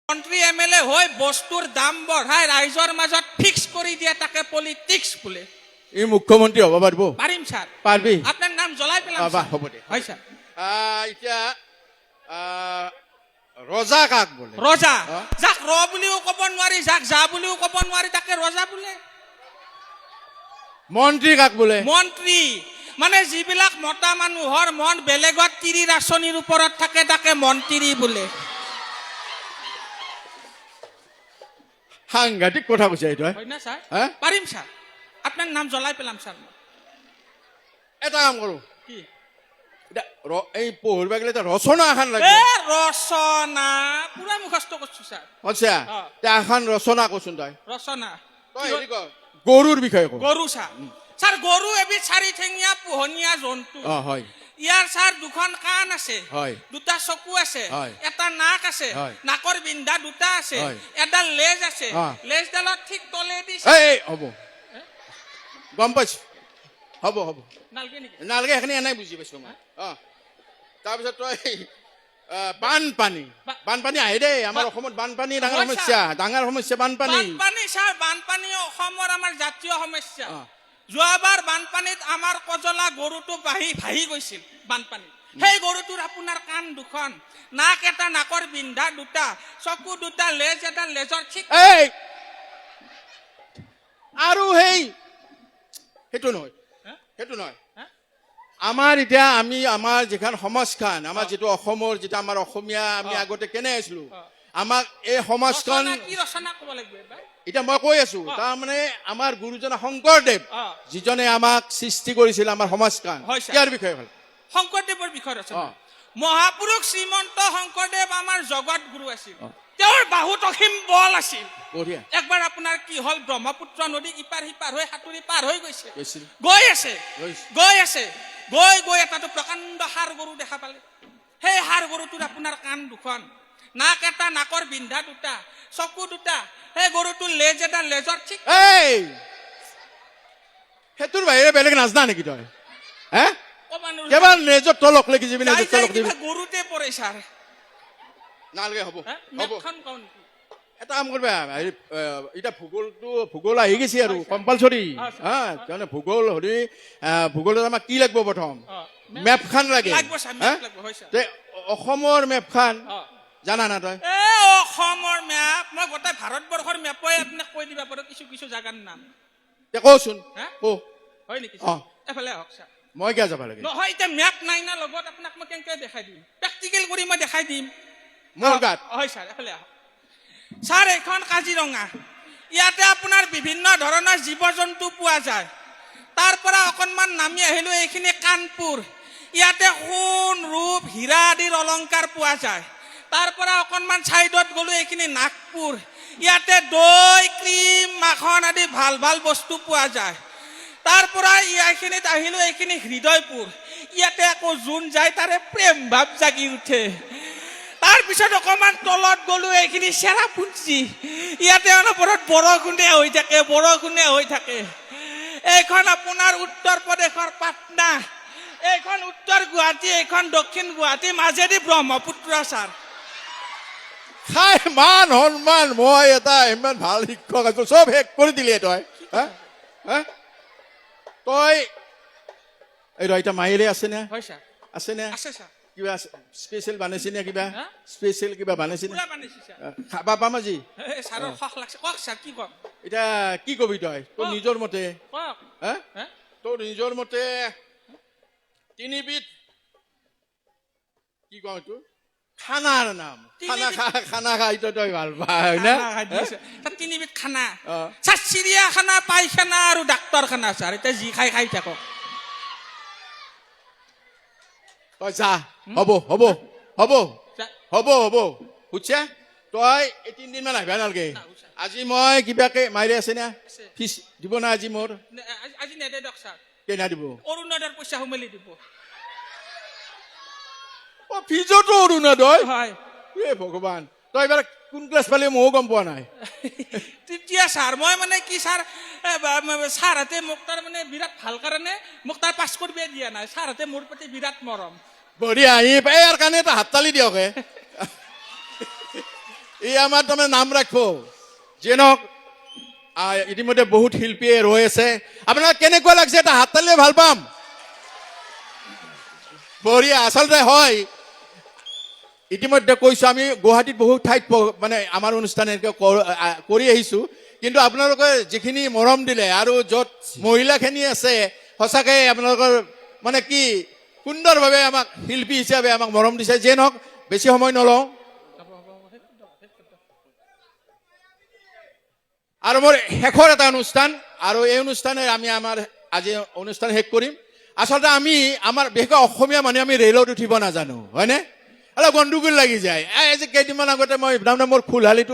মন্ত্ৰী এমএলএ হৈ বস্তুৰ দাম বঢ়াই ৰাইজৰ মাজত ফিক্স কৰি দিয়ে তাকে পলিটিক্স বোলে। এই মুখ্যমন্ত্ৰী হ'ব পাৰিব? পাৰিম ছাৰ। পাৰবি? আপোনাৰ নাম জ্বলাই পেলাম। হ'ব দে। হয় ছাৰ। এতিয়া ৰজা কাক বোলে? ৰজা যাক ৰ বুলিও ক'ব নোৱাৰি, যাক যা বুলিও ক'ব নোৱাৰি তাকে ৰজা বোলে। মন্ত্ৰী কাক বোলে? মন্ত্ৰী মানে যিবিলাক মতা মানুহৰ মন বেলেগত তিৰিৰ আঁচনিৰ ওপৰত থাকে তাকে মন্ত্ৰী বোলে। সাংঘাতিক কথা কৈছে এইটো। হয় না ছাৰ? পাৰিম ছাৰ। আপোনাৰ নাম জ্বলাই পেলাম ছাৰ। এটা কাম কৰো, কি এই পঢ়িব গেলে ৰচনা এখন লাগে। ৰচনা পুৰা মুখস্থ কৰিছো ছাৰ। আচ্ছা এখন ৰচনা কচোন তই। ৰচনা তই হেৰি কৰ, গৰুৰ বিষয়ে ক। গৰু ছাৰ। ছাৰ গৰু এবিধ চাৰিঠেঙীয়া পোহনীয়া জন্তু। হয়। ইয়াৰ ছাৰ দুখন কাণ আছে, হয়। দুটা চকু আছে, হয়। এটা নাক আছে, হয়। নাকৰ বিন্ধা দুটা আছে, হয়। এডাল লেজ আছে, অ। লেজডালত ঠিক তলেদি হ'ব গম পাইছো। হ'ব নালগে নেকি? নালাগে, সেইখিনি এনেই বুজি পাইছো মই। তাৰপিছত তই বানপানী আহে দেই আমাৰ অসমত। বানপানী ডাঙৰ সমস্যা, ডাঙৰ সমস্যা বানপানী। বানপানী ছাৰ, বানপানী অসমৰ আমাৰ জাতীয় সমস্যা। যোৱাবাৰ বানপানীত আমাৰ কজলা গৰুটো ভাহি গৈছিল বানপানীত। সেই গৰুটোৰ আপোনাৰ কাণ দুখন, নাক এটা, নাকৰ বিন্ধা দুটা, চকু দুটা, লেজ এটা, লেজৰ ঠিক। আৰু সেইটো নহয় আমাৰ এতিয়া আমাৰ যিখন সমাজখন, আমাৰ যিটো অসমৰ যিটো আমাৰ অসমীয়া আমি আগতে কেনে আছিলো, আমাক এই সমাজখন কি ৰচনা ক'ব লাগিব এইবাৰ? এতিয়া মই কৈ আছো, তাৰমানে আমাৰ গুৰুজন শংকৰদেৱ যিজনে আমাক সৃষ্টি কৰিছিল আমাৰ সমাজখন, ইয়াৰ বিষয়ে ভাল। শংকৰদেৱৰ বিষয়ে ৰচনা। মহাপুৰুষ শ্ৰীমন্ত শংকৰদেৱ আমাৰ জগত গুৰু আছিল। তেওঁৰ বাহুত অসীম বল আছিল। একবাৰ আপোনাৰ কি হ'ল, ব্ৰহ্মপুত্ৰ নদী ইপাৰ সিপাৰ হৈ সাঁতুৰি পাৰ হৈ গৈছে, গৈ এটাতো প্ৰকাণ্ড ষাঁড় গৰু দেখা পালে। সেই ষাঁড় গৰুটোৰ আপোনাৰ কাণ দুখন, নাক এটা, নাকৰ বিন্ধা দুটা, চকু দুটা, সেই গৰুটোৰ লেজ এটা, লেজৰ ঠিক। সেইটোৰ বাহিৰে বেলেগ নাজানা নেকি তই? কেৱল লেজত তলক লাগি যাবি, গৰুতে পৰে ছাৰ। নালাগে, হ'ব। এটা কাম কৰিবা, এতিয়া ভূগোল আহি গৈছে আৰু কম্পালচৰি। ভূগোলত আমাক কি লাগিব? প্ৰথম মেপখন লাগে। অসমৰ মেপখন জানা না তই? অসমৰ মেপ মই গোটেই ভাৰতবৰ্ষৰ মেপই আপোনাক কৈ দিবা পাৰো, কিছু জাগাৰ নাম। কচোন। হয় নেকি? এফালে আহক ছাৰ। মই কিয় যাব লাগে? নহয়, এতিয়া মেপ নাই না লগত, আপোনাক মই কেনেকৈ দেখাই দিম? প্ৰেক্টিকেল কৰি মই দেখাই দিম। মোৰ গাত হয় ছাৰ, এফালে আহক ছাৰ। এইখন কাজিৰঙা। ইয়াতে আপোনাৰ বিভিন্ন ধৰণৰ জীৱ জন্তু পোৱা যায়। তাৰ পৰা অকণমান নামি আহিলো, এইখিনি কানপুৰ। ইয়াতে সোণ, ৰূপ, হীৰা আদিৰ অলংকাৰ পোৱা যায়। তাৰ পৰা অকণমান ছাইডত গ'লো, এইখিনি নাগপুৰ। ইয়াতে দৈ, ক্ৰীম, মাখন আদি ভাল ভাল বস্তু পোৱা যায়। তাৰ পৰা এইখিনিত আহিলো, এইখিনি হৃদয়পুৰ। ইয়াতে আকৌ যোন যায় তাৰে প্ৰেম ভাৱ জাগি উঠে। তাৰপিছত অকণমান তলত গ'লো, এইখিনি চেৰাপুঞ্জী। ইয়াতে অনবৰত বৰষুণে হৈ থাকে। এইখন আপোনাৰ উত্তৰ প্ৰদেশৰ পাটনা, এইখন উত্তৰ গুৱাহাটী, এইখন দক্ষিণ গুৱাহাটী, মাজেদি ব্ৰহ্মপুত্ৰ ছাৰ। মান সন্মান, মই এটা ইমান ভাল শিক্ষক আছো, চব শেষ কৰি দিলি তই। এতিয়া মায়েৰে আছে নে? আছে নে? কিবা স্পেচিয়েল বানাইছে নে? কিবা স্পেচিয়েল কিবা বানাইছে নে? খাবা পাম আজি? এতিয়া কি কবি তই তোৰ নিজৰ মতে? তোৰ নিজৰ মতে তিনিবিধ কি কওঁ তোৰ খানাৰ নাম। খানা খাই তই ভাল পাই না? তিনিবিধ খানা ছাৰ, চিৰিয়াখানা, পায়খানা আৰু ডাক্তৰখানা ছাৰ। এতিয়া যি খাই থাকক। তই যা, হ'ব বুজছা? তই এই 3 দিন মান আহিবা নালাগে। আজি মই কিবাকে মাৰি আছে না, ফিজ দিব না আজি? মোৰ আজি নেদে দিয়ক ছাৰ। কেনা দিব? অৰুণোদয়ৰ পইচা সোমালি দিব। ফিজতো অৰুণোদয়? ভগৱান, তই এবাৰ কোন ক্লাছ পালি ময়ো গম পোৱা নাই। তেতিয়া ছাৰ মই মানে কি ছাৰ, ছাৰহঁতে মোক তাৰ মানে বিৰাট ভাল কাৰণে মোক তাৰ পাছ কৰিব দিয়া নাই। ছাৰহঁতে মোৰ প্ৰতি বিৰাট মৰম। বঢ়িয়া, ইয়াৰ কাৰণে এটা হাততালি দিয়ক। ই আমাৰ তাৰমানে নাম ৰাখিব যেনক ইতিমধ্যে বহুত শিল্পীয়ে ৰৈ আছে আপোনাক কেনেকুৱা লাগিছে এটা হাত তালিৰে ভাল পাম বঢ়িয়া আচলতে হয় ইতিমধ্যে কৈছো আমি গুৱাহাটীত বহুত ঠাইত মানে আমাৰ অনুষ্ঠান এনেকৈ কৰি আহিছো কিন্তু আপোনালোকে যিখিনি মৰম দিলে আৰু য'ত মহিলাখিনি আছে সঁচাকে আপোনালোকৰ মানে কি সুন্দৰভাৱে আমাক শিল্পী হিচাপে আমাক মৰম দিছে যে নহওক বেছি সময় নলওঁ আৰু মোৰ শেষৰ এটা অনুষ্ঠান আৰু এই অনুষ্ঠানে আমি আমাৰ আজি অনুষ্ঠান শেষ কৰিম আচলতে আমি আমাৰ বিশেষকৈ অসমীয়া মানুহে আমি ৰেলত উঠিব নাজানো হয়নে অলপ গণ্ডগোল লাগি যায় এই যে কেইদিনমান আগতে মই তাৰমানে মোৰ খুলহালিটো